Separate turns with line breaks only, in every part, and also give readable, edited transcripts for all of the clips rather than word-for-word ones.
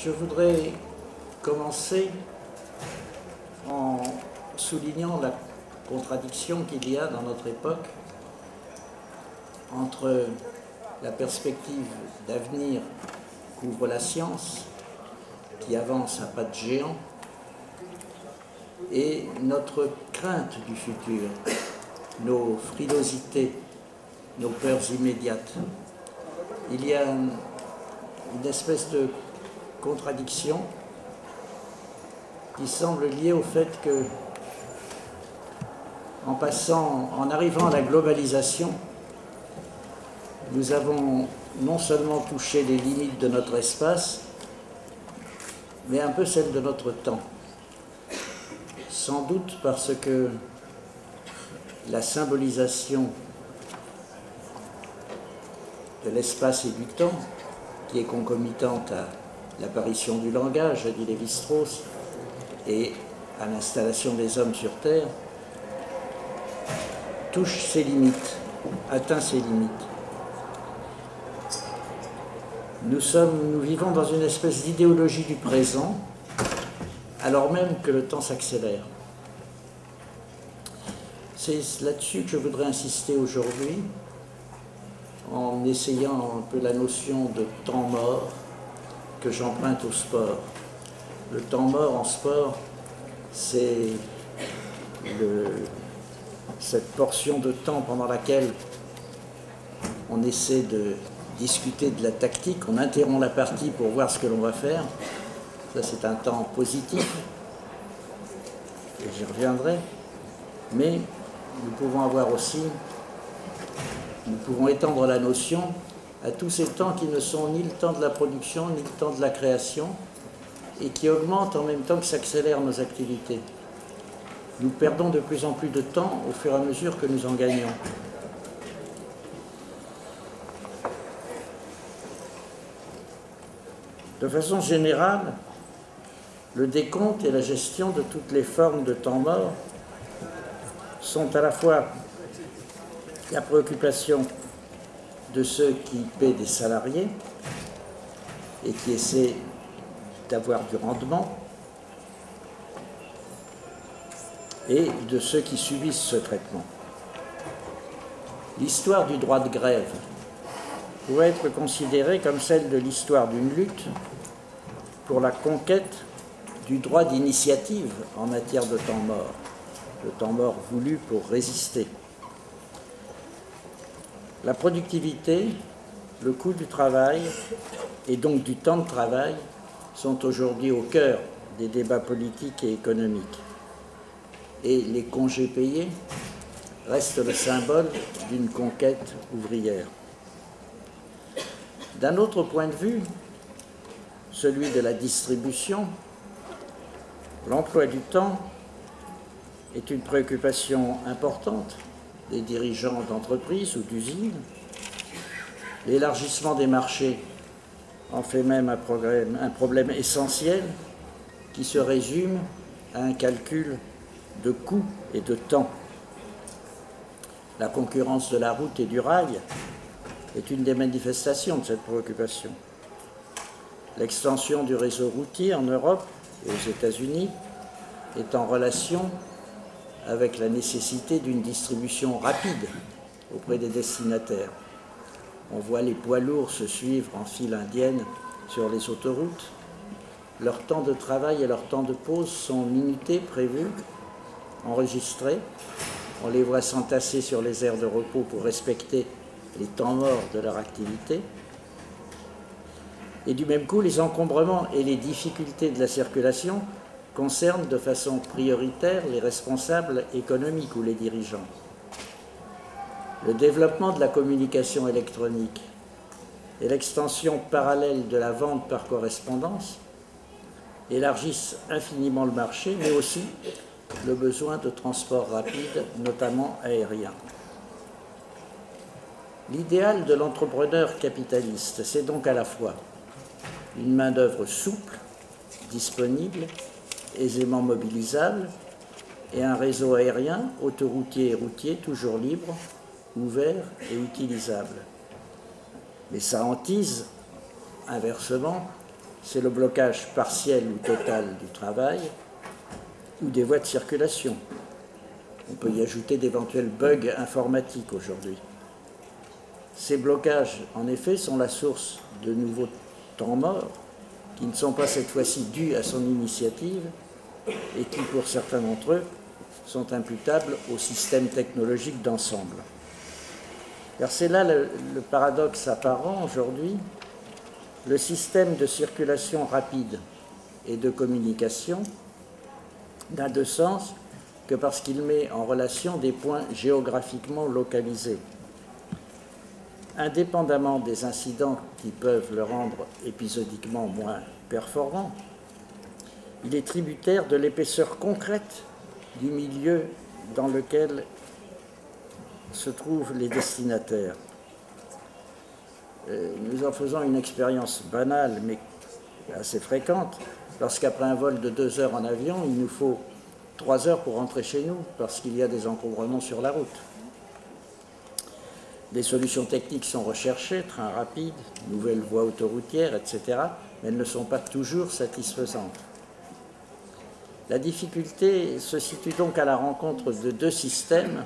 Je voudrais commencer en soulignant la contradiction qu'il y a dans notre époque entre la perspective d'avenir qu'ouvre la science, qui avance à pas de géant, et notre crainte du futur, nos frilosités, nos peurs immédiates. Il y a une espèce de contradiction qui semble liée au fait que, en arrivant à la globalisation, nous avons non seulement touché les limites de notre espace, mais un peu celles de notre temps. Sans doute parce que la symbolisation de l'espace et du temps, qui est concomitante à l'apparition du langage, a dit Lévi-Strauss, et à l'installation des hommes sur Terre, touche ses limites, atteint ses limites. Nous vivons dans une espèce d'idéologie du présent, alors même que le temps s'accélère. C'est là-dessus que je voudrais insister aujourd'hui, en essayant un peu la notion de temps mort que j'emprunte au sport. Le temps mort en sport, c'est cette portion de temps pendant laquelle on essaie de discuter de la tactique, on interrompt la partie pour voir ce que l'on va faire. Ça, c'est un temps positif, et j'y reviendrai. Mais nous pouvons étendre la notion à tous ces temps qui ne sont ni le temps de la production, ni le temps de la création, et qui augmentent en même temps que s'accélèrent nos activités. Nous perdons de plus en plus de temps au fur et à mesure que nous en gagnons. De façon générale, le décompte et la gestion de toutes les formes de temps mort sont à la fois la préoccupation de ceux qui paient des salariés et qui essaient d'avoir du rendement, et de ceux qui subissent ce traitement. L'histoire du droit de grève pourrait être considérée comme celle de l'histoire d'une lutte pour la conquête du droit d'initiative en matière de temps mort, le temps mort voulu pour résister. La productivité, le coût du travail et donc du temps de travail sont aujourd'hui au cœur des débats politiques et économiques. Et les congés payés restent le symbole d'une conquête ouvrière. D'un autre point de vue, celui de la distribution, l'emploi du temps est une préoccupation importante des dirigeants d'entreprises ou d'usines. L'élargissement des marchés en fait même un problème essentiel qui se résume à un calcul de coût et de temps. La concurrence de la route et du rail est une des manifestations de cette préoccupation. L'extension du réseau routier en Europe et aux États-Unis est en relation avec la nécessité d'une distribution rapide auprès des destinataires. On voit les poids lourds se suivre en file indienne sur les autoroutes. Leur temps de travail et leur temps de pause sont minutés, prévus, enregistrés. On les voit s'entasser sur les aires de repos pour respecter les temps morts de leur activité. Et du même coup, les encombrements et les difficultés de la circulation concernent de façon prioritaire les responsables économiques ou les dirigeants. Le développement de la communication électronique et l'extension parallèle de la vente par correspondance élargissent infiniment le marché, mais aussi le besoin de transport rapide, notamment aérien. L'idéal de l'entrepreneur capitaliste, c'est donc à la fois une main-d'œuvre souple, disponible, aisément mobilisable, et un réseau aérien, autoroutier et routier, toujours libre, ouvert et utilisable. Mais ça hantise, inversement, c'est le blocage partiel ou total du travail ou des voies de circulation. On peut y ajouter d'éventuels bugs informatiques aujourd'hui. Ces blocages, en effet, sont la source de nouveaux temps morts qui ne sont pas cette fois-ci dus à son initiative et qui, pour certains d'entre eux, sont imputables au système technologique d'ensemble. Car c'est là le paradoxe apparent aujourd'hui. Le système de circulation rapide et de communication n'a de sens que parce qu'il met en relation des points géographiquement localisés. Indépendamment des incidents qui peuvent le rendre épisodiquement moins performant, il est tributaire de l'épaisseur concrète du milieu dans lequel se trouvent les destinataires. Nous en faisons une expérience banale, mais assez fréquente, lorsqu'après un vol de 2 heures en avion, il nous faut 3 heures pour rentrer chez nous, parce qu'il y a des encombrements sur la route. Des solutions techniques sont recherchées, trains rapides, nouvelles voies autoroutières, etc., mais elles ne sont pas toujours satisfaisantes. La difficulté se situe donc à la rencontre de 2 systèmes,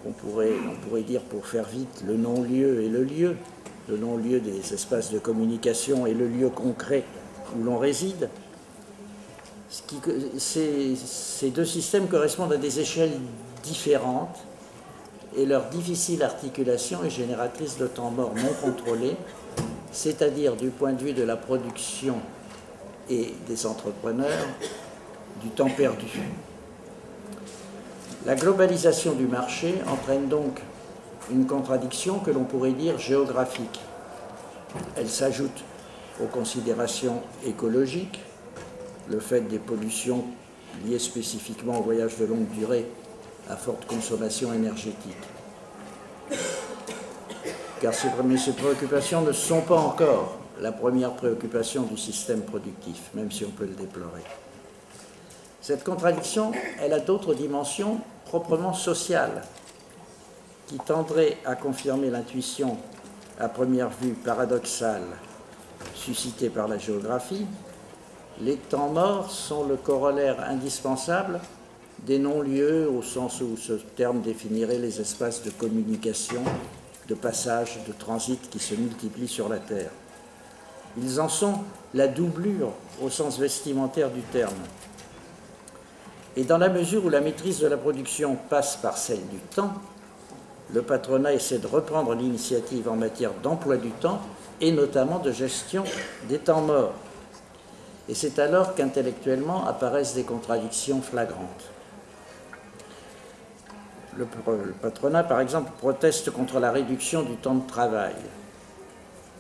on pourrait dire pour faire vite le non-lieu et le lieu des espaces de communication et le lieu concret où l'on réside. Ces 2 systèmes correspondent à des échelles différentes et leur difficile articulation est génératrice de temps mort non contrôlé, c'est-à-dire du point de vue de la production et des entrepreneurs, du temps perdu. La globalisation du marché entraîne donc une contradiction que l'on pourrait dire géographique. Elle s'ajoute aux considérations écologiques, le fait des pollutions liées spécifiquement au voyage de longue durée à forte consommation énergétique. Car ces préoccupations ne sont pas encore la première préoccupation du système productif, même si on peut le déplorer. Cette contradiction, elle a d'autres dimensions proprement sociales, qui tendraient à confirmer l'intuition à première vue paradoxale suscitée par la géographie. Les temps morts sont le corollaire indispensable des non-lieux au sens où ce terme définirait les espaces de communication, de passage, de transit qui se multiplient sur la Terre. Ils en sont la doublure au sens vestimentaire du terme. Et dans la mesure où la maîtrise de la production passe par celle du temps, le patronat essaie de reprendre l'initiative en matière d'emploi du temps et notamment de gestion des temps morts. Et c'est alors qu'intellectuellement apparaissent des contradictions flagrantes. Le patronat, par exemple, proteste contre la réduction du temps de travail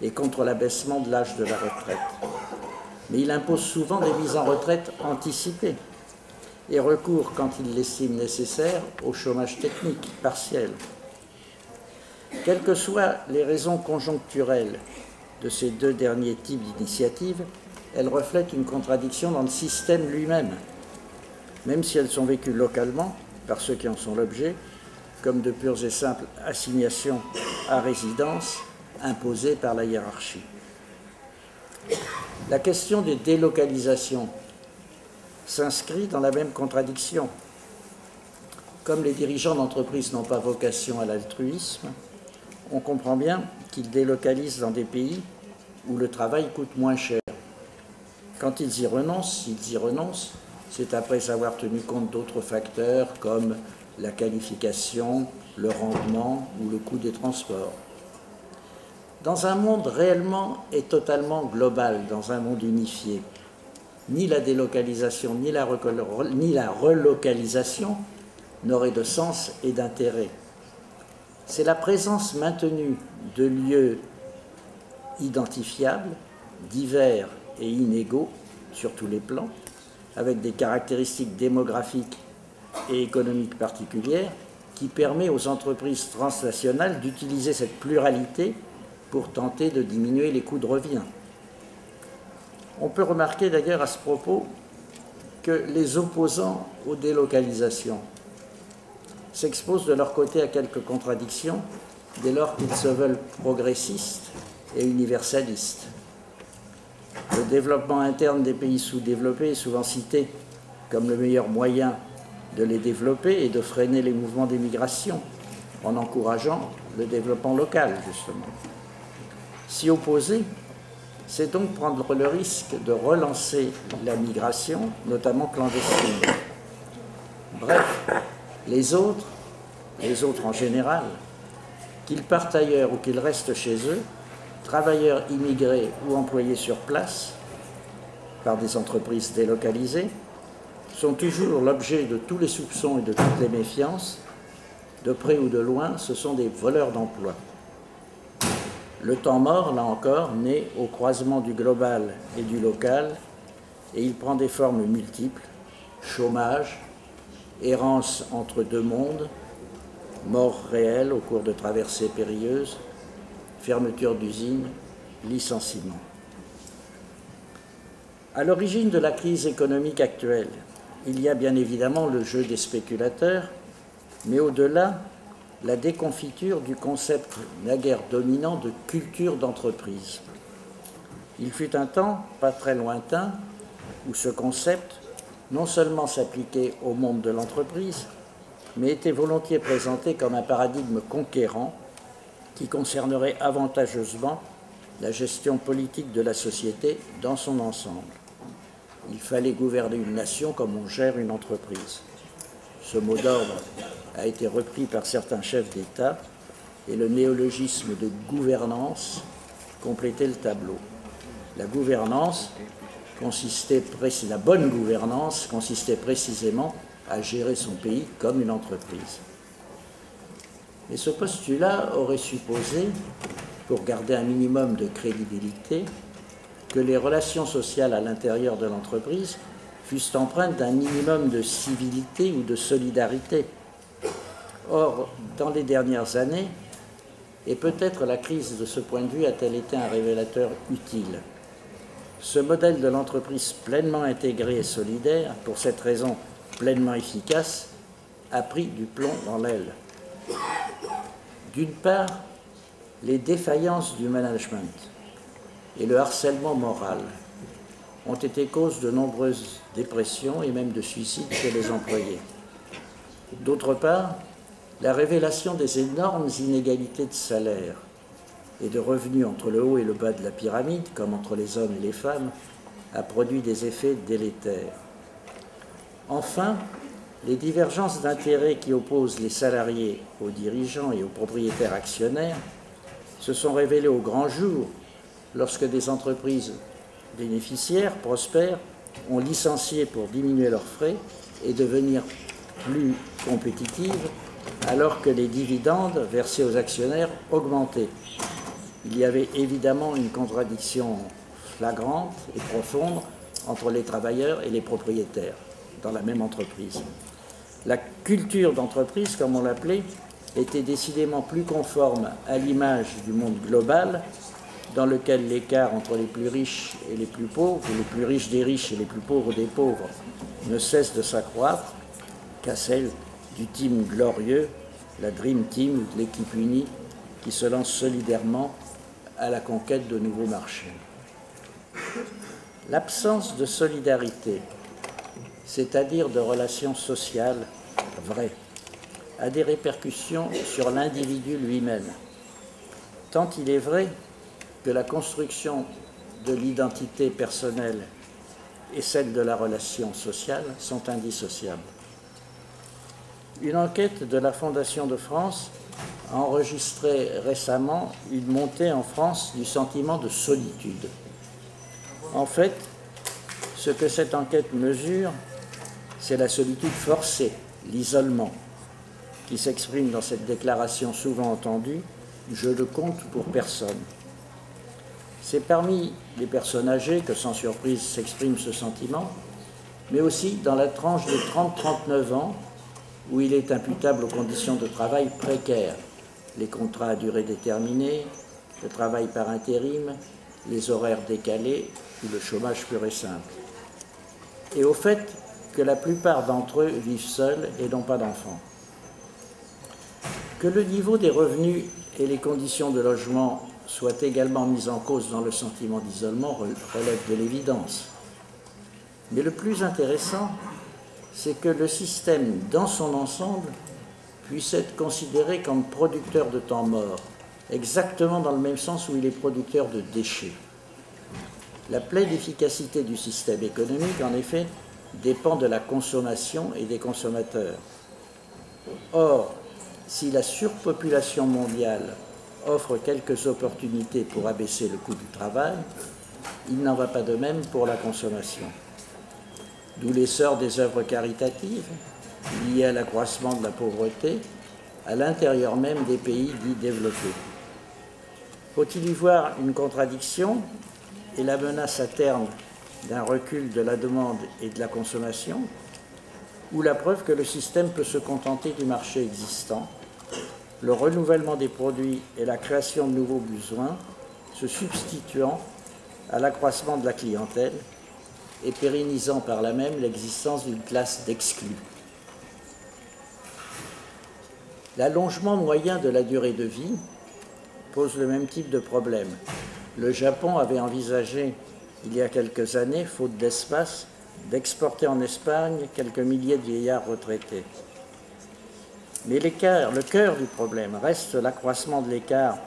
et contre l'abaissement de l'âge de la retraite. Mais il impose souvent des mises en retraite anticipées et recourt, quand il l'estime nécessaire, au chômage technique partiel. Quelles que soient les raisons conjoncturelles de ces 2 derniers types d'initiatives, elles reflètent une contradiction dans le système lui-même, même si elles sont vécues localement par ceux qui en sont l'objet, comme de pures et simples assignations à résidence imposées par la hiérarchie. La question des délocalisations s'inscrit dans la même contradiction. Comme les dirigeants d'entreprises n'ont pas vocation à l'altruisme, on comprend bien qu'ils délocalisent dans des pays où le travail coûte moins cher. Quand ils y renoncent, c'est après avoir tenu compte d'autres facteurs comme la qualification, le rendement ou le coût des transports. Dans un monde réellement et totalement global, dans un monde unifié, ni la délocalisation ni la relocalisation n'auraient de sens et d'intérêt. C'est la présence maintenue de lieux identifiables, divers et inégaux sur tous les plans, avec des caractéristiques démographiques et économiques particulières, qui permet aux entreprises transnationales d'utiliser cette pluralité pour tenter de diminuer les coûts de revient. On peut remarquer d'ailleurs à ce propos que les opposants aux délocalisations s'exposent de leur côté à quelques contradictions dès lors qu'ils se veulent progressistes et universalistes. Le développement interne des pays sous-développés est souvent cité comme le meilleur moyen de les développer et de freiner les mouvements d'émigration, en encourageant le développement local, justement. S'y opposer, c'est donc prendre le risque de relancer la migration, notamment clandestine. Bref, les autres en général, qu'ils partent ailleurs ou qu'ils restent chez eux, travailleurs immigrés ou employés sur place par des entreprises délocalisées, sont toujours l'objet de tous les soupçons et de toutes les méfiances. De près ou de loin, ce sont des voleurs d'emploi. Le temps mort, là encore, naît au croisement du global et du local, et il prend des formes multiples: chômage, errance entre deux mondes, mort réelle au cours de traversées périlleuses, fermeture d'usines, licenciement. À l'origine de la crise économique actuelle, il y a bien évidemment le jeu des spéculateurs, mais au-delà, la déconfiture du concept naguère dominant de culture d'entreprise. Il fut un temps, pas très lointain, où ce concept non seulement s'appliquait au monde de l'entreprise, mais était volontiers présenté comme un paradigme conquérant qui concernerait avantageusement la gestion politique de la société dans son ensemble. Il fallait gouverner une nation comme on gère une entreprise. Ce mot d'ordre a été repris par certains chefs d'État et le néologisme de gouvernance complétait le tableau. La gouvernance la bonne gouvernance consistait précisément à gérer son pays comme une entreprise. Mais ce postulat aurait supposé, pour garder un minimum de crédibilité, que les relations sociales à l'intérieur de l'entreprise fussent empreintes d'un minimum de civilité ou de solidarité. Or, dans les dernières années, et peut-être la crise de ce point de vue a-t-elle été un révélateur utile, ce modèle de l'entreprise pleinement intégrée et solidaire, pour cette raison pleinement efficace, a pris du plomb dans l'aile. D'une part, les défaillances du management et le harcèlement moral ont été cause de nombreuses dépressions et même de suicides chez les employés. D'autre part, la révélation des énormes inégalités de salaire et de revenus entre le haut et le bas de la pyramide, comme entre les hommes et les femmes, a produit des effets délétères. Enfin, les divergences d'intérêts qui opposent les salariés aux dirigeants et aux propriétaires actionnaires se sont révélées au grand jour lorsque des entreprises bénéficiaires, prospères, ont licencié pour diminuer leurs frais et devenir plus compétitives, alors que les dividendes versés aux actionnaires augmentaient. Il y avait évidemment une contradiction flagrante et profonde entre les travailleurs et les propriétaires dans la même entreprise. La culture d'entreprise, comme on l'appelait, était décidément plus conforme à l'image du monde global, dans lequel l'écart entre les plus riches et les plus pauvres, ou les plus riches des riches et les plus pauvres des pauvres, ne cesse de s'accroître, qu'à celle du team glorieux, la Dream Team, ou de l'équipe unie, qui se lance solidairement à la conquête de nouveaux marchés. L'absence de solidarité, c'est-à-dire de relations sociales vraies, a des répercussions sur l'individu lui-même, tant il est vrai que la construction de l'identité personnelle et celle de la relation sociale sont indissociables. Une enquête de la Fondation de France a enregistré récemment une montée en France du sentiment de solitude. En fait, ce que cette enquête mesure, c'est la solitude forcée, l'isolement, qui s'exprime dans cette déclaration souvent entendue « je ne compte pour personne ». C'est parmi les personnes âgées que, sans surprise, s'exprime ce sentiment, mais aussi dans la tranche de 30-39 ans, où il est imputable aux conditions de travail précaires, les contrats à durée déterminée, le travail par intérim, les horaires décalés ou le chômage pur et simple. Et au fait que la plupart d'entre eux vivent seuls et n'ont pas d'enfants. Que le niveau des revenus et les conditions de logement soit également mise en cause dans le sentiment d'isolement relève de l'évidence. Mais le plus intéressant, c'est que le système dans son ensemble puisse être considéré comme producteur de temps mort, exactement dans le même sens où il est producteur de déchets. La pleine efficacité du système économique, en effet, dépend de la consommation et des consommateurs. Or, si la surpopulation mondiale offre quelques opportunités pour abaisser le coût du travail, il n'en va pas de même pour la consommation. D'où l'essor des œuvres caritatives, liées à l'accroissement de la pauvreté, à l'intérieur même des pays dits développés. Faut-il y voir une contradiction et la menace à terme d'un recul de la demande et de la consommation, ou la preuve que le système peut se contenter du marché existant, le renouvellement des produits et la création de nouveaux besoins se substituant à l'accroissement de la clientèle et pérennisant par là même l'existence d'une classe d'exclus. L'allongement moyen de la durée de vie pose le même type de problème. Le Japon avait envisagé, il y a quelques années, faute d'espace, d'exporter en Espagne quelques milliers de vieillards retraités. Mais le cœur du problème reste l'accroissement de l'écart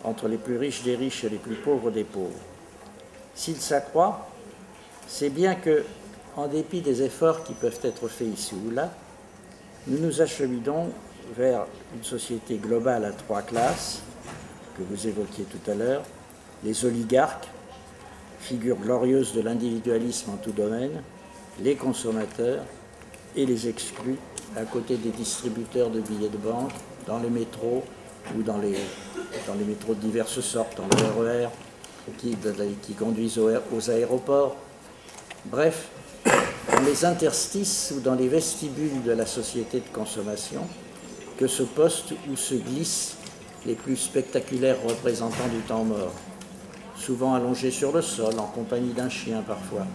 entre les plus riches des riches et les plus pauvres des pauvres. S'il s'accroît, c'est bien que, en dépit des efforts qui peuvent être faits ici ou là, nous nous acheminons vers une société globale à trois classes, que vous évoquiez tout à l'heure, les oligarques, figure glorieuse de l'individualisme en tout domaine, les consommateurs et les exclus, à côté des distributeurs de billets de banque, dans les métros ou dans les métros de diverses sortes, dans le RER, qui conduisent aux aéroports. Bref, dans les interstices ou dans les vestibules de la société de consommation, que se postent ou se glissent les plus spectaculaires représentants du temps mort, souvent allongés sur le sol, en compagnie d'un chien parfois.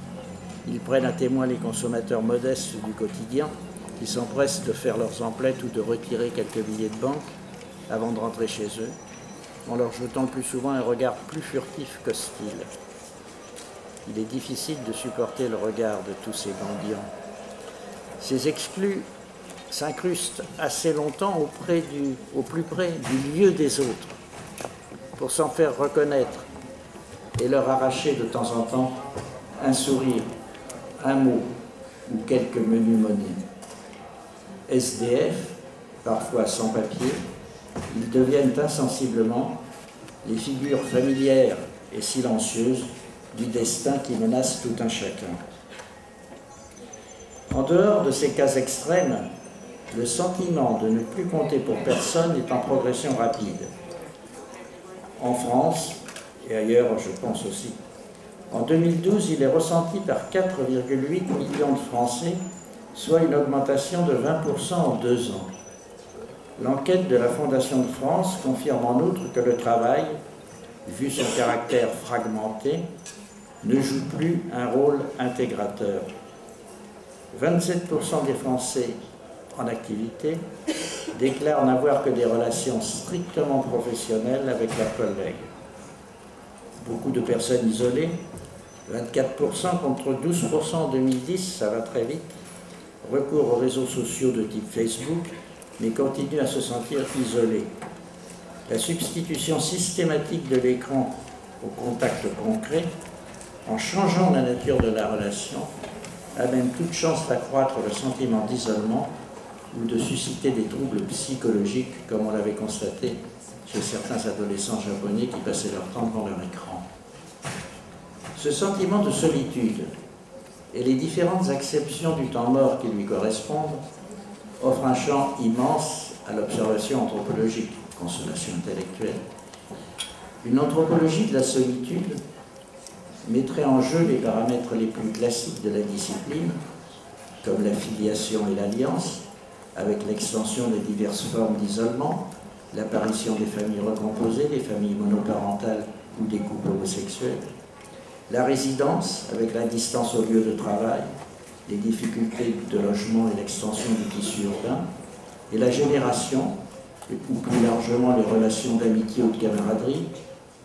Ils prennent à témoin les consommateurs modestes du quotidien qui s'empressent de faire leurs emplettes ou de retirer quelques billets de banque avant de rentrer chez eux, en leur jetant le plus souvent un regard plus furtif qu'hostile. Il est difficile de supporter le regard de tous ces mendiants. Ces exclus s'incrustent assez longtemps au plus près du lieu des autres, pour s'en faire reconnaître et leur arracher de temps en temps un sourire, un mot ou quelques menus monnaies. SDF, parfois sans papier, ils deviennent insensiblement les figures familières et silencieuses du destin qui menace tout un chacun. En dehors de ces cas extrêmes, le sentiment de ne plus compter pour personne est en progression rapide. En France, et ailleurs je pense aussi, en 2012, il est ressenti par 4,8 millions de Français, soit une augmentation de 20% en 2 ans. L'enquête de la Fondation de France confirme en outre que le travail, vu son caractère fragmenté, ne joue plus un rôle intégrateur. 27% des Français en activité déclarent n'avoir que des relations strictement professionnelles avec leurs collègues. Beaucoup de personnes isolées, 24% contre 12% en 2010, ça va très vite, recourent aux réseaux sociaux de type Facebook, mais continuent à se sentir isolés. La substitution systématique de l'écran au contact concret, en changeant la nature de la relation, a même toute chance d'accroître le sentiment d'isolement ou de susciter des troubles psychologiques, comme on l'avait constaté chez certains adolescents japonais qui passaient leur temps devant leur écran. Ce sentiment de solitude et les différentes acceptions du temps mort qui lui correspondent offrent un champ immense à l'observation anthropologique, consommation intellectuelle. Une anthropologie de la solitude mettrait en jeu les paramètres les plus classiques de la discipline, comme la filiation et l'alliance, avec l'extension des diverses formes d'isolement, l'apparition des familles recomposées, des familles monoparentales ou des couples homosexuels, la résidence, avec la distance au lieu de travail, les difficultés de logement et l'extension du tissu urbain, et la génération, ou plus largement les relations d'amitié ou de camaraderie,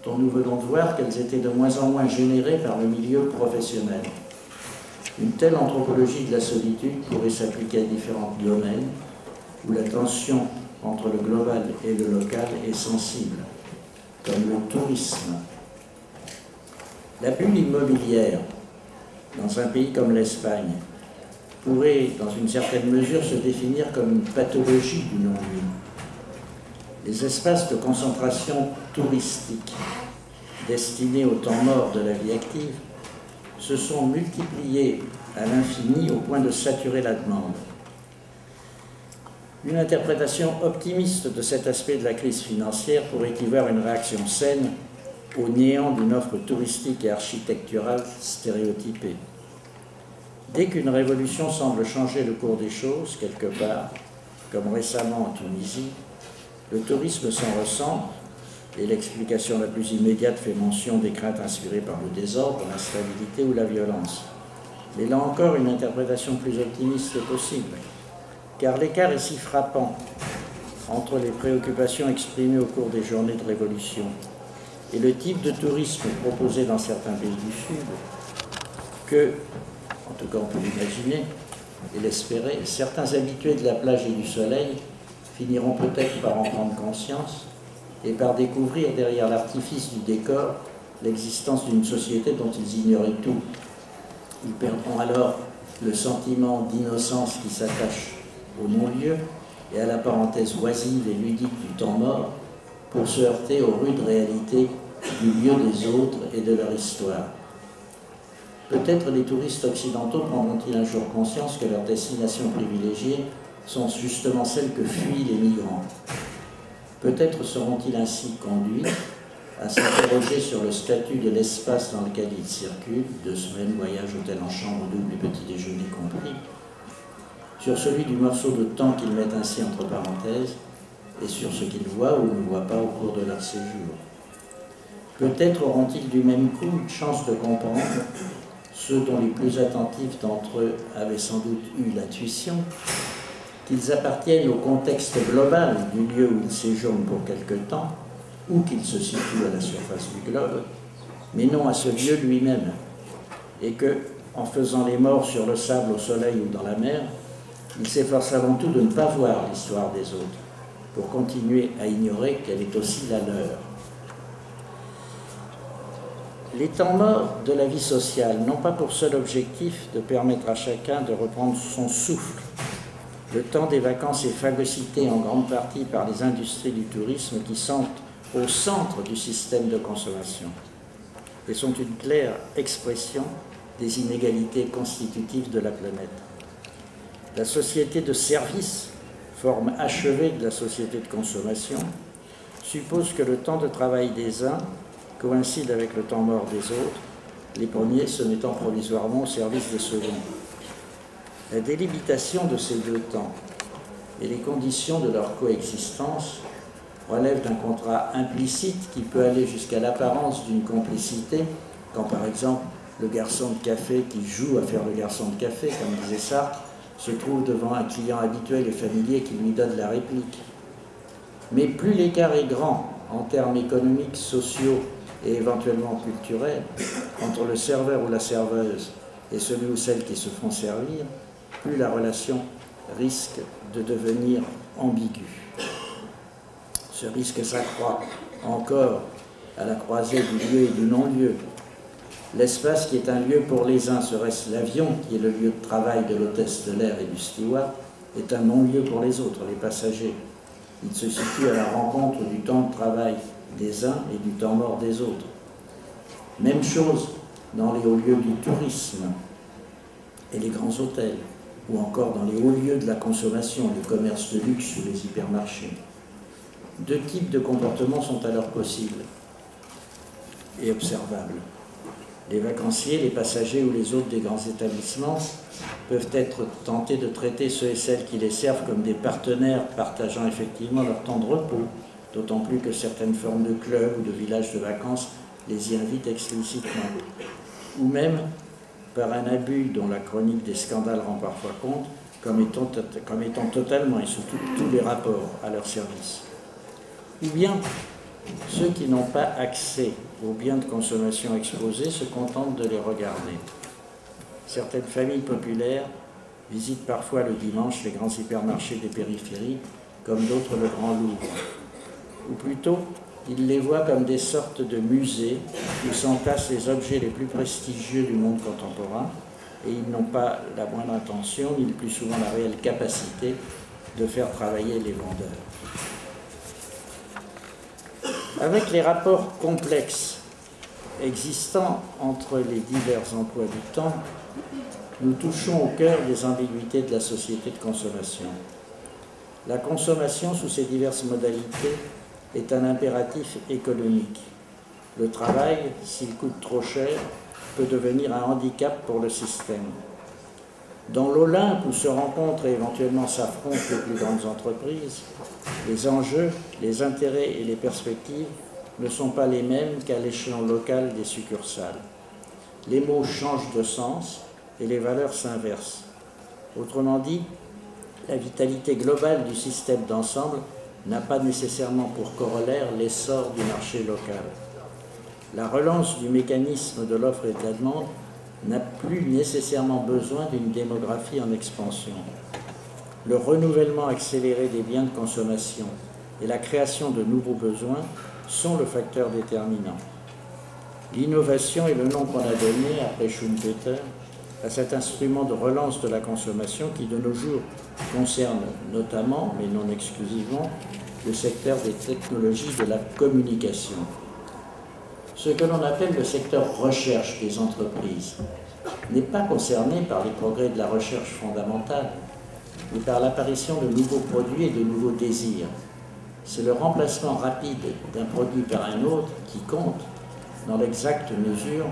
dont nous venons de voir qu'elles étaient de moins en moins générées par le milieu professionnel. Une telle anthropologie de la solitude pourrait s'appliquer à différents domaines où la tension entre le global et le local est sensible, comme le tourisme. La bulle immobilière, dans un pays comme l'Espagne, pourrait, dans une certaine mesure, se définir comme une pathologie du non-lieu. Les espaces de concentration touristique destinés au temps mort de la vie active se sont multipliés à l'infini au point de saturer la demande. Une interprétation optimiste de cet aspect de la crise financière pourrait y voir une réaction saine au néant d'une offre touristique et architecturale stéréotypée. Dès qu'une révolution semble changer le cours des choses, quelque part, comme récemment en Tunisie, le tourisme s'en ressent, et l'explication la plus immédiate fait mention des craintes inspirées par le désordre, l'instabilité ou la violence. Mais là encore, une interprétation plus optimiste est possible, car l'écart est si frappant entre les préoccupations exprimées au cours des journées de révolution et le type de tourisme proposé dans certains pays du Sud, que, en tout cas on peut l'imaginer et l'espérer, certains habitués de la plage et du soleil finiront peut-être par en prendre conscience et par découvrir derrière l'artifice du décor l'existence d'une société dont ils ignoraient tout. Ils perdront alors le sentiment d'innocence qui s'attache au non-lieu et à la parenthèse oisive et ludique du temps mort pour se heurter aux rudes réalités du lieu des autres et de leur histoire. Peut-être les touristes occidentaux prendront-ils un jour conscience que leurs destinations privilégiées sont justement celles que fuient les migrants. Peut-être seront-ils ainsi conduits à s'interroger sur le statut de l'espace dans lequel ils circulent, 2 semaines, voyage, hôtel en chambre double et petit déjeuner compris, sur celui du morceau de temps qu'ils mettent ainsi entre parenthèses, et sur ce qu'ils voient ou ne voient pas au cours de leur séjour. Peut-être auront-ils du même coup une chance de comprendre, ceux dont les plus attentifs d'entre eux avaient sans doute eu l'intuition, qu'ils appartiennent au contexte global du lieu où ils séjournent pour quelque temps, ou qu'ils se situent à la surface du globe, mais non à ce lieu lui-même, et que, en faisant les morts sur le sable, au soleil ou dans la mer, ils s'efforcent avant tout de ne pas voir l'histoire des autres, pour continuer à ignorer qu'elle est aussi la leur. Les temps morts de la vie sociale n'ont pas pour seul objectif de permettre à chacun de reprendre son souffle. Le temps des vacances est phagocyté en grande partie par les industries du tourisme qui sont au centre du système de consommation et sont une claire expression des inégalités constitutives de la planète. La société de service, forme achevée de la société de consommation, suppose que le temps de travail des uns coïncide avec le temps mort des autres, les premiers se mettant provisoirement au service des seconds. La délimitation de ces deux temps et les conditions de leur coexistence relèvent d'un contrat implicite qui peut aller jusqu'à l'apparence d'une complicité, quand par exemple le garçon de café qui joue à faire le garçon de café, comme disait Sartre, se trouve devant un client habituel et familier qui lui donne la réplique. Mais plus l'écart est grand en termes économiques, sociaux et éventuellement culturels entre le serveur ou la serveuse et celui ou celle qui se font servir, plus la relation risque de devenir ambiguë. Ce risque s'accroît encore à la croisée du lieu et du non-lieu. L'espace qui est un lieu pour les uns, serait-ce l'avion, qui est le lieu de travail de l'hôtesse de l'air et du steward, est un non-lieu pour les autres, les passagers. Il se situe à la rencontre du temps de travail des uns et du temps mort des autres. Même chose dans les hauts lieux du tourisme et les grands hôtels, ou encore dans les hauts lieux de la consommation, le commerce de luxe ou les hypermarchés. Deux types de comportements sont alors possibles et observables. Les vacanciers, les passagers ou les hôtes des grands établissements peuvent être tentés de traiter ceux et celles qui les servent comme des partenaires partageant effectivement leur temps de repos, d'autant plus que certaines formes de clubs ou de villages de vacances les y invitent explicitement. Ou même par un abus dont la chronique des scandales rend parfois compte, comme étant totalement et sous tous les rapports à leur service. Ou bien Ceux qui n'ont pas accès aux biens de consommation exposés se contentent de les regarder. Certaines familles populaires visitent parfois le dimanche les grands hypermarchés des périphéries, comme d'autres le Grand Louvre. Ou plutôt, ils les voient comme des sortes de musées où s'entassent les objets les plus prestigieux du monde contemporain, et ils n'ont pas la moindre intention, ni le plus souvent la réelle capacité, de faire travailler les vendeurs. Avec les rapports complexes existant entre les divers emplois du temps, nous touchons au cœur des ambiguïtés de la société de consommation. La consommation sous ses diverses modalités est un impératif économique. Le travail, s'il coûte trop cher, peut devenir un handicap pour le système. Dans l'Olympe où se rencontrent et éventuellement s'affrontent les plus grandes entreprises, les enjeux, les intérêts et les perspectives ne sont pas les mêmes qu'à l'échelon local des succursales. Les mots changent de sens et les valeurs s'inversent. Autrement dit, la vitalité globale du système d'ensemble n'a pas nécessairement pour corollaire l'essor du marché local. La relance du mécanisme de l'offre et de la demande n'a plus nécessairement besoin d'une démographie en expansion. Le renouvellement accéléré des biens de consommation et la création de nouveaux besoins sont le facteur déterminant. L'innovation est le nom qu'on a donné, après Schumpeter, à cet instrument de relance de la consommation qui, de nos jours, concerne notamment, mais non exclusivement, le secteur des technologies de la communication. Ce que l'on appelle le secteur recherche des entreprises n'est pas concerné par les progrès de la recherche fondamentale, mais par l'apparition de nouveaux produits et de nouveaux désirs. C'est le remplacement rapide d'un produit par un autre qui compte, dans l'exacte mesure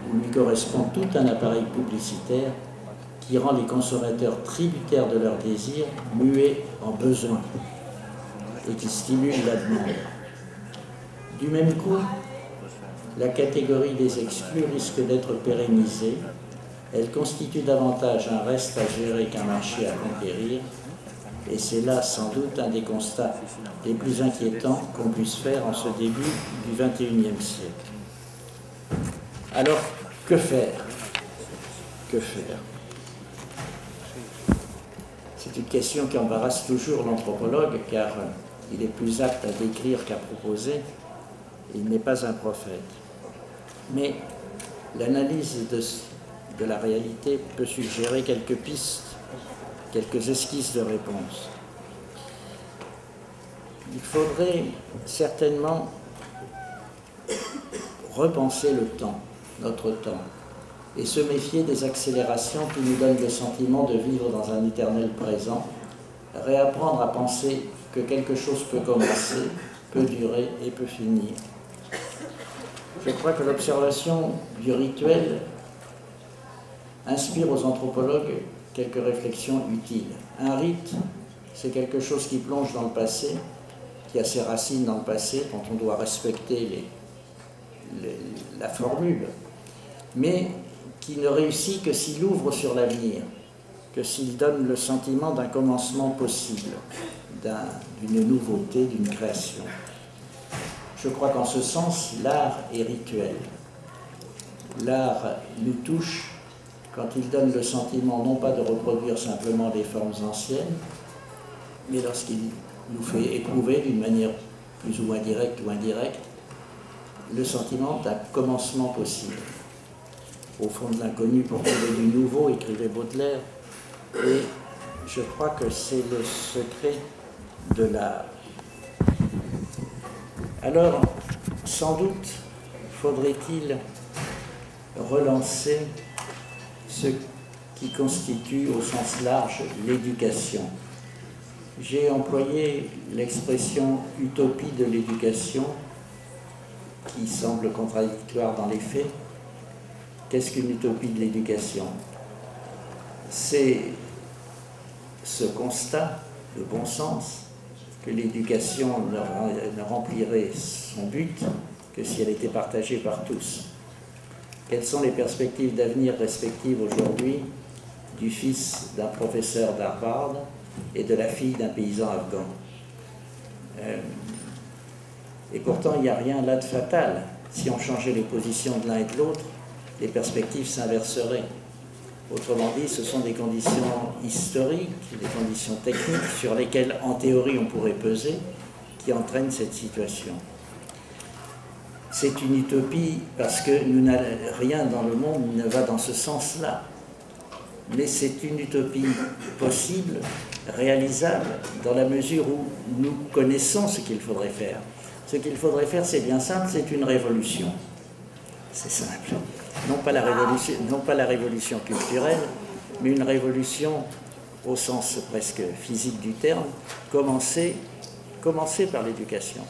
où lui correspond tout un appareil publicitaire qui rend les consommateurs tributaires de leurs désirs, muets en besoins, et qui stimule la demande. Du même coup, la catégorie des exclus risque d'être pérennisée. Elle constitue davantage un reste à gérer qu'un marché à conquérir, et c'est là sans doute un des constats les plus inquiétants qu'on puisse faire en ce début du XXIe siècle. Alors, que faire? Que faire? C'est une question qui embarrasse toujours l'anthropologue, car il est plus apte à décrire qu'à proposer. Il n'est pas un prophète. Mais l'analyse de la réalité peut suggérer quelques pistes, quelques esquisses de réponse. Il faudrait certainement repenser le temps, notre temps, et se méfier des accélérations qui nous donnent le sentiment de vivre dans un éternel présent, réapprendre à penser que quelque chose peut commencer, peut durer et peut finir. Je crois que l'observation du rituel inspire aux anthropologues quelques réflexions utiles. Un rite, c'est quelque chose qui plonge dans le passé, qui a ses racines dans le passé, dont on doit respecter la formule, mais qui ne réussit que s'il ouvre sur l'avenir, que s'il donne le sentiment d'un commencement possible, d'une nouveauté, d'une création. Je crois qu'en ce sens, l'art est rituel. L'art nous touche quand il donne le sentiment non pas de reproduire simplement des formes anciennes, mais lorsqu'il nous fait éprouver d'une manière plus ou moins directe ou indirecte le sentiment d'un commencement possible. Au fond de l'inconnu pour trouver du nouveau, écrivait Baudelaire, et je crois que c'est le secret de l'art. Alors, sans doute faudrait-il relancer ce qui constitue au sens large l'éducation. J'ai employé l'expression « utopie de l'éducation » qui semble contradictoire dans les faits. Qu'est-ce qu'une utopie de l'éducation? C'est ce constat de bon sens que l'éducation ne remplirait son but que si elle était partagée par tous. Quelles sont les perspectives d'avenir respectives aujourd'hui du fils d'un professeur d'Harvard et de la fille d'un paysan afghan? Et pourtant, il n'y a rien là de fatal. Si on changeait les positions de l'un et de l'autre, les perspectives s'inverseraient. Autrement dit, ce sont des conditions historiques, des conditions techniques sur lesquelles, en théorie, on pourrait peser, qui entraînent cette situation. C'est une utopie parce que rien dans le monde ne va dans ce sens-là. Mais c'est une utopie possible, réalisable, dans la mesure où nous connaissons ce qu'il faudrait faire. Ce qu'il faudrait faire, c'est bien simple, c'est une révolution. C'est simple. Non pas la révolution culturelle, mais une révolution au sens presque physique du terme, commencer par l'éducation.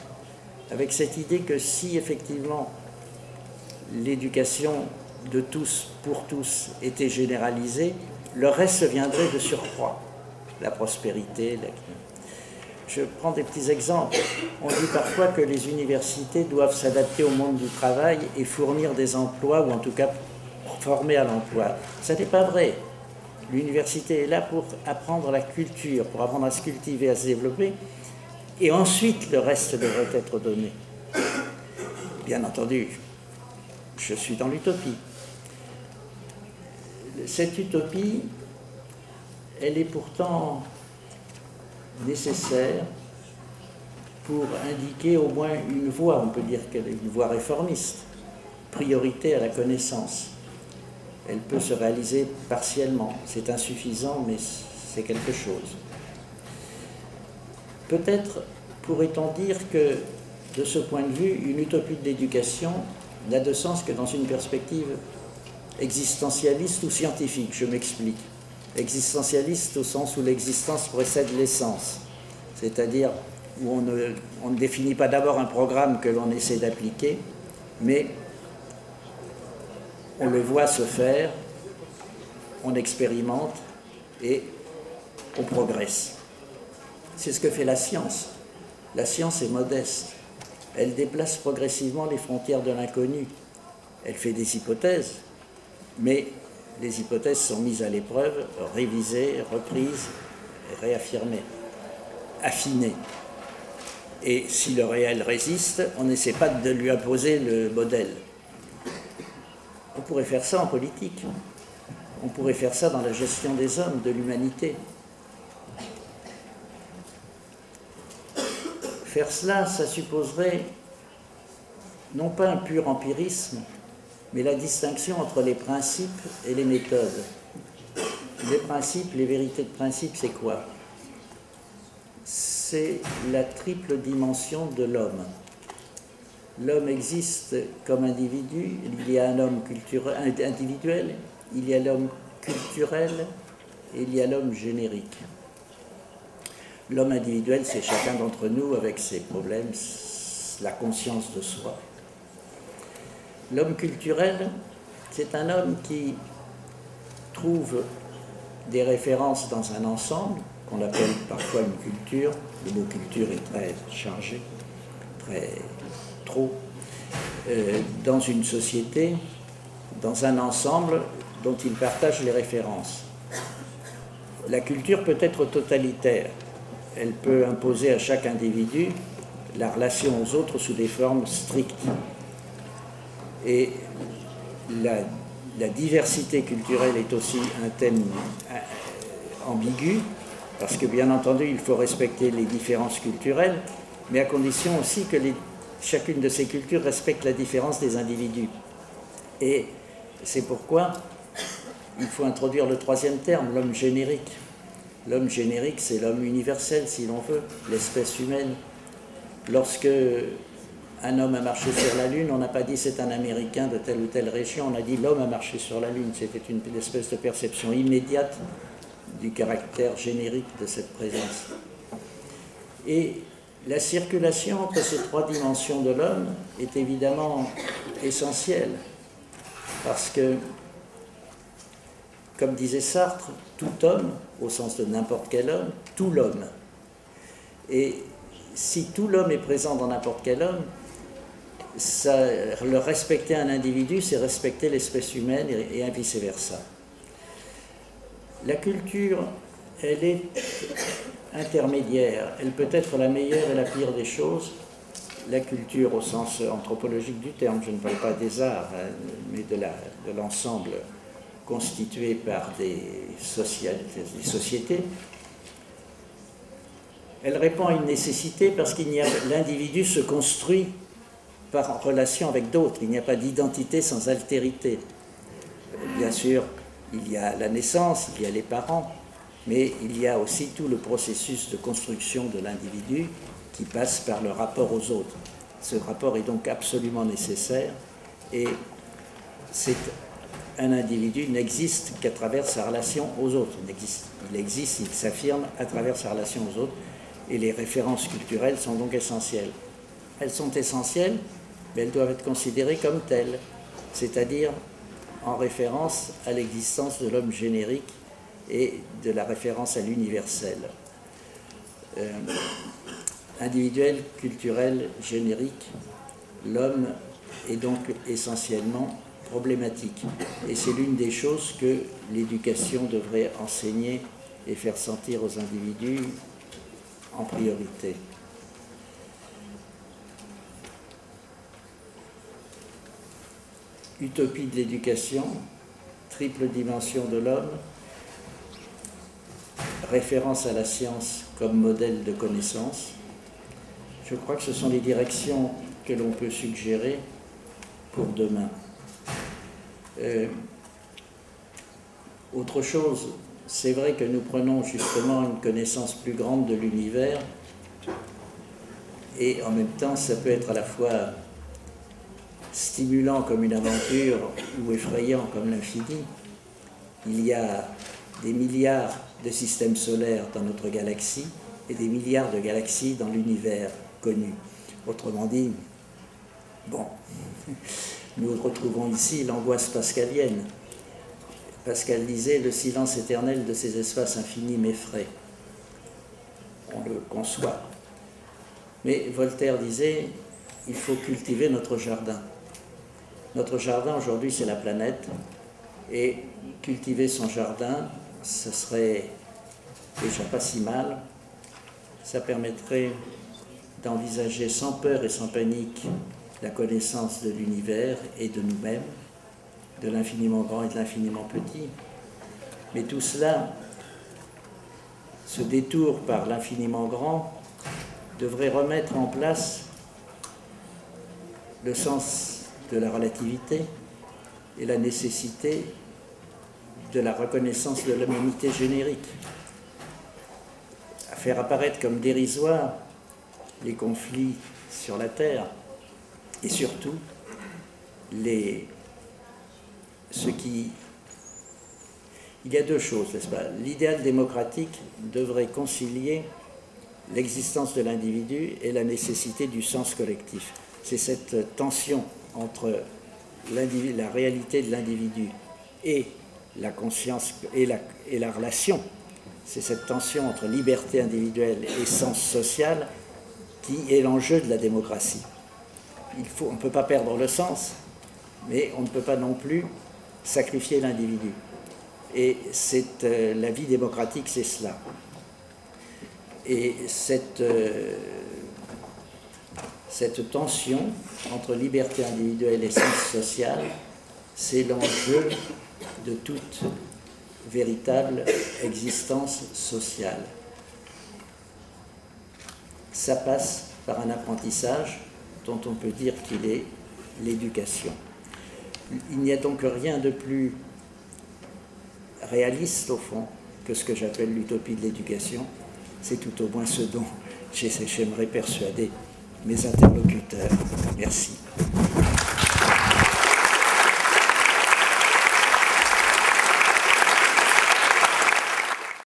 Avec cette idée que si effectivement l'éducation de tous pour tous était généralisée, le reste viendrait de surcroît. La prospérité, Je prends des petits exemples. On dit parfois que les universités doivent s'adapter au monde du travail et fournir des emplois, ou en tout cas former à l'emploi. Ça n'est pas vrai. L'université est là pour apprendre la culture, pour apprendre à se cultiver, à se développer, et ensuite le reste devrait être donné. Bien entendu, je suis dans l'utopie. Cette utopie, elle est pourtant nécessaire pour indiquer au moins une voie, on peut dire qu'elle est une voie réformiste, priorité à la connaissance. Elle peut se réaliser partiellement, c'est insuffisant, mais c'est quelque chose. Peut-être pourrait-on dire que, de ce point de vue, une utopie de l'éducation n'a de sens que dans une perspective existentialiste ou scientifique, je m'explique. Existentialiste au sens où l'existence précède l'essence, c'est-à-dire où on ne définit pas d'abord un programme que l'on essaie d'appliquer, mais on le voit se faire, on expérimente et on progresse. C'est ce que fait la science. La science est modeste. Elle déplace progressivement les frontières de l'inconnu. Elle fait des hypothèses, mais les hypothèses sont mises à l'épreuve, révisées, reprises, réaffirmées, affinées. Et si le réel résiste, on n'essaie pas de lui imposer le modèle. On pourrait faire ça en politique. On pourrait faire ça dans la gestion des hommes, de l'humanité. Faire cela, ça supposerait non pas un pur empirisme, mais la distinction entre les principes et les méthodes. Les principes, les vérités de principe, c'est quoi? C'est la triple dimension de l'homme. L'homme existe comme individu, il y a un homme individuel, il y a l'homme culturel et il y a l'homme générique. L'homme individuel, c'est chacun d'entre nous avec ses problèmes, la conscience de soi. L'homme culturel, c'est un homme qui trouve des références dans un ensemble, qu'on appelle parfois une culture. Le mot culture est très chargé, trop, dans une société, dans un ensemble dont il partage les références. La culture peut être totalitaire. Elle peut imposer à chaque individu la relation aux autres sous des formes strictes. Et la diversité culturelle est aussi un thème ambigu, parce que bien entendu, il faut respecter les différences culturelles, mais à condition aussi que chacune de ces cultures respecte la différence des individus. Et c'est pourquoi il faut introduire le troisième terme, l'homme générique. L'homme générique, c'est l'homme universel, si l'on veut, l'espèce humaine. Lorsque un homme a marché sur la Lune, on n'a pas dit c'est un Américain de telle ou telle région, on a dit l'homme a marché sur la Lune. C'était une espèce de perception immédiate du caractère générique de cette présence. Et la circulation entre ces trois dimensions de l'homme est évidemment essentielle, parce que, comme disait Sartre, tout homme, au sens de n'importe quel homme, tout l'homme. Et si tout l'homme est présent dans n'importe quel homme, le respecter un individu, c'est respecter l'espèce humaine et vice-versa. La culture, elle est intermédiaire. Elle peut être la meilleure et la pire des choses. la culture au sens anthropologique du terme, je ne parle pas des arts, hein, mais de l'ensemble constitué par des sociétés, elle répond à une nécessité parce qu'il n'y a l'individu se construit par relation avec d'autres, il n'y a pas d'identité sans altérité. Bien sûr, il y a la naissance, il y a les parents, mais il y a aussi tout le processus de construction de l'individu qui passe par le rapport aux autres. Ce rapport est donc absolument nécessaire et un individu n'existe qu'à travers sa relation aux autres. Il existe, il s'affirme à travers sa relation aux autres et les références culturelles sont donc essentielles. Elles sont essentielles, mais elles doivent être considérées comme telles, c'est-à-dire en référence à l'existence de l'homme générique et de la référence à l'universel. Individuel, culturel, générique, l'homme est donc essentiellement problématique. Et c'est l'une des choses que l'éducation devrait enseigner et faire sentir aux individus en priorité. Utopie de l'éducation, triple dimension de l'homme, référence à la science comme modèle de connaissance. Je crois que ce sont les directions que l'on peut suggérer pour demain. Autre chose, c'est vrai que nous prenons justement une connaissance plus grande de l'univers et en même temps ça peut être à la fois stimulant comme une aventure ou effrayant comme l'infini. Il y a des milliards de systèmes solaires dans notre galaxie et des milliards de galaxies dans l'univers connu. Autrement dit, bon, nous retrouvons ici l'angoisse pascalienne. Pascal disait « Le silence éternel de ces espaces infinis m'effraie ». On le conçoit. Mais Voltaire disait « Il faut cultiver notre jardin ». Notre jardin aujourd'hui, c'est la planète. Et cultiver son jardin, ce serait déjà pas si mal. Ça permettrait d'envisager sans peur et sans panique la connaissance de l'univers et de nous-mêmes, de l'infiniment grand et de l'infiniment petit. Mais tout cela, ce détour par l'infiniment grand, devrait remettre en place le sens de la relativité et la nécessité de la reconnaissance de l'humanité générique, à faire apparaître comme dérisoires les conflits sur la Terre et surtout il y a deux choses, n'est-ce pas? L'idéal démocratique devrait concilier l'existence de l'individu et la nécessité du sens collectif. C'est cette tension entre la réalité de l'individu et la conscience et la relation. C'est cette tension entre liberté individuelle et sens social qui est l'enjeu de la démocratie. On ne peut pas perdre le sens, mais on ne peut pas non plus sacrifier l'individu. Et la vie démocratique, c'est cela. Et cette tension entre liberté individuelle et sens social, c'est l'enjeu de toute véritable existence sociale. Ça passe par un apprentissage dont on peut dire qu'il est l'éducation. Il n'y a donc rien de plus réaliste, au fond, que ce que j'appelle l'utopie de l'éducation. C'est tout au moins ce dont j'aimerais persuader mes interlocuteurs. Merci.